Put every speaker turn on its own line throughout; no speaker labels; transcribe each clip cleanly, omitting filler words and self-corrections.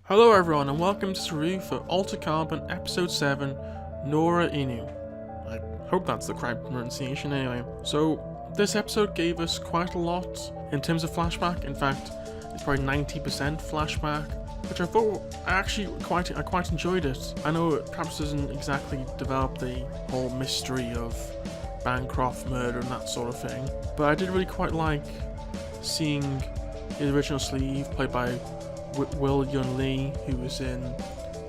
Hello everyone and welcome to this review for Altered Carbon Episode 7, Nora Inu. I hope that's the correct pronunciation anyway. So, this episode gave us quite a lot in terms of flashback. In fact, it's probably 90% flashback, which I thought I quite enjoyed it. I know it perhaps doesn't exactly develop the whole mystery of Bancroft murder and that sort of thing, but I did really quite like seeing his original sleeve played by Will Yun Lee, who was in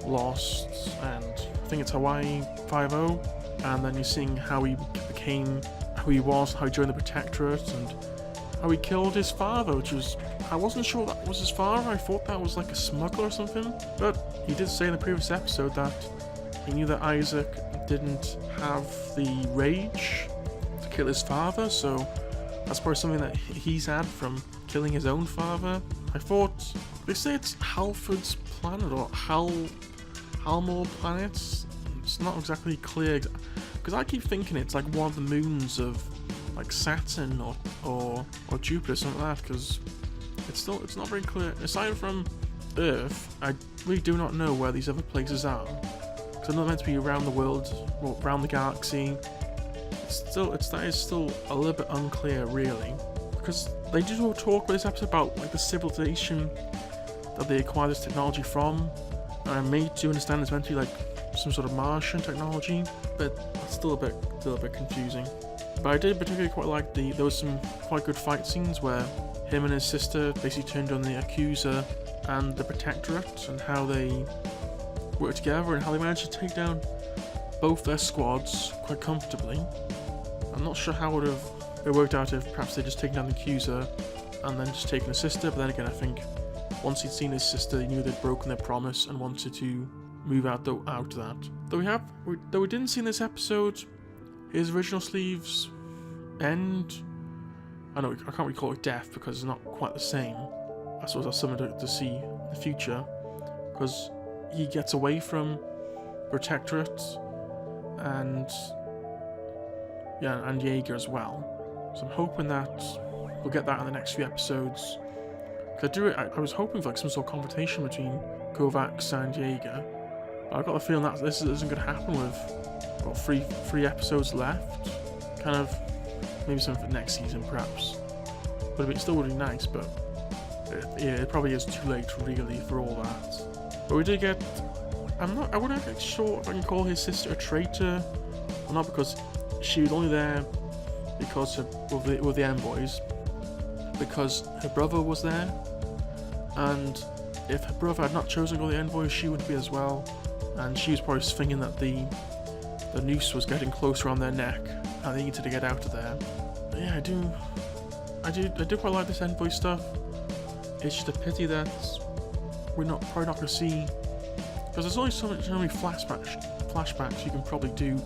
Lost and I think it's Hawaii 5-0, and then you're seeing how he became who he was, how he joined the Protectorate, and how he killed his father, which was, I wasn't sure that was his father. I thought that was like a smuggler or something, but he did say in the previous episode that he knew that Isaac didn't have the rage to kill his father, so that's probably something that he's had from killing his own father. I thought, they say it's Halford's planet or Halmore planets. It's not exactly clear, because I keep thinking it's like one of the moons of like Saturn or Jupiter, something like that, because it's not very clear. Aside from Earth, I really do not know where these other places are, because I know they're meant to be around the world, or around the galaxy. That is still a little bit unclear, really, because they do talk about this episode about like the civilization that they acquired this technology from, and I may do understand it's meant to be like some sort of Martian technology, but it's still a bit confusing. But I did particularly quite like there was some quite good fight scenes where him and his sister basically turned on the Accuser and the Protectorate, and how they worked together and how they managed to take down both their squads quite comfortably. I'm not sure how it worked out if perhaps they'd just taken down the Accuser and then just taken his sister, but then again I think once he'd seen his sister he knew they'd broken their promise and wanted to move out of that. Though we didn't see in this episode his original sleeves end. I can't really call it death because it's not quite the same. I suppose that's something to see in the future, because he gets away from Protectorate and Jaeger as well. So I'm hoping that we'll get that in the next few episodes. I was hoping for like some sort of confrontation between Kovacs and Jaeger, but I've got the feeling that this isn't going to happen with three episodes left. Kind of maybe something for next season perhaps. But it still would be nice, but it probably is too late really for all that. But we did get. I wouldn't get sure if I can call his sister a traitor or not, because she was only there because with the Envoys, because her brother was there, and if her brother had not chosen to go to the Envoys, she would be as well, and she was probably thinking that the noose was getting closer on their neck and they needed to get out of there. But yeah, I do quite like this Envoy stuff. It's just a pity that we're probably not going to see, because there's only so many flashbacks you can probably do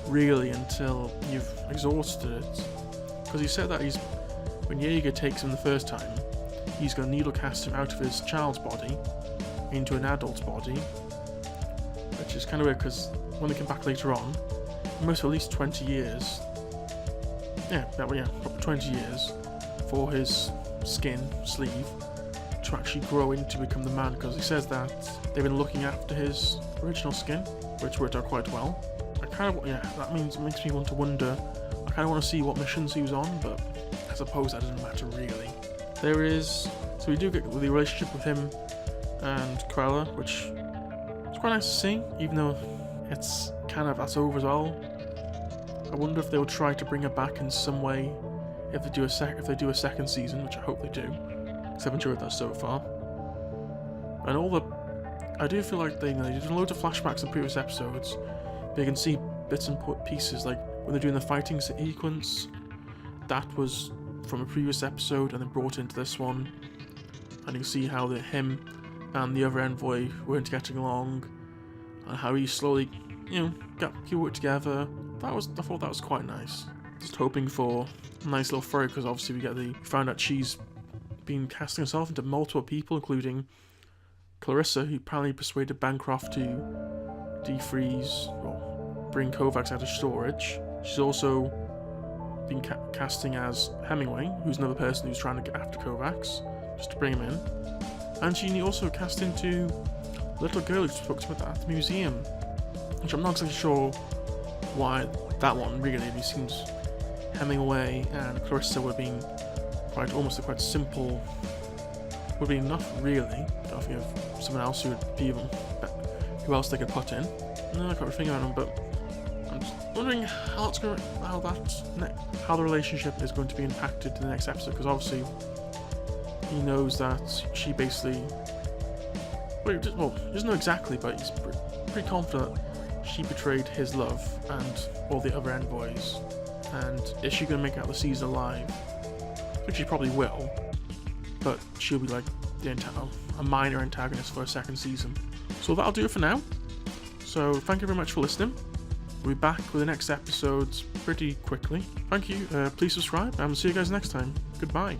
really until you've exhausted it. Because he said that when Jaeger takes him the first time, he's going to needle cast him out of his child's body into an adult's body, which is kind of weird because when they come back later on, it must at least 20 years. Probably 20 years for his sleeve to actually grow into become the man, because he says that they've been looking after his original skin, which worked out quite well. That makes me want to wonder. I kind of want to see what missions he was on, but I suppose that doesn't matter really. So we do get the relationship with him and Cruella, which is quite nice to see, even though it's that's over as well. I wonder if they'll try to bring her back in some way if they do a second season, which I hope they do, because I've enjoyed that so far. And I do feel like they did loads of flashbacks in previous episodes. But you can see bits and pieces, like when they're doing the fighting sequence, that was from a previous episode and then brought into this one, and you can see how him and the other envoy weren't getting along, and how he slowly, got people work together. I thought that was quite nice. Just hoping for a nice little throw, because obviously we found out she's been casting herself into multiple people, including Clarissa, who apparently persuaded Bancroft to defreeze or bring Kovacs out of storage. She's also been casting as Hemingway, who's another person who's trying to get after Kovacs, just to bring him in. And she also cast into the little girl who spoke to at the museum, which I'm not exactly sure why that one really seems Hemingway and Clarissa would have been quite simple, would be enough really. I don't think of someone else who would be even who else they could put in. No, I can't think of them, but I'm just wondering how the relationship is going to be impacted in the next episode, because obviously he knows that she basically, well, he doesn't know exactly, but he's pretty confident she betrayed his love and all the other envoys. And is she going to make it out the season alive? Which she probably will, but she'll be like a minor antagonist for a second season. So that'll do it for now. So thank you very much for listening. We'll be back with the next episodes pretty quickly. Thank you, please subscribe, and see you guys next time. Goodbye.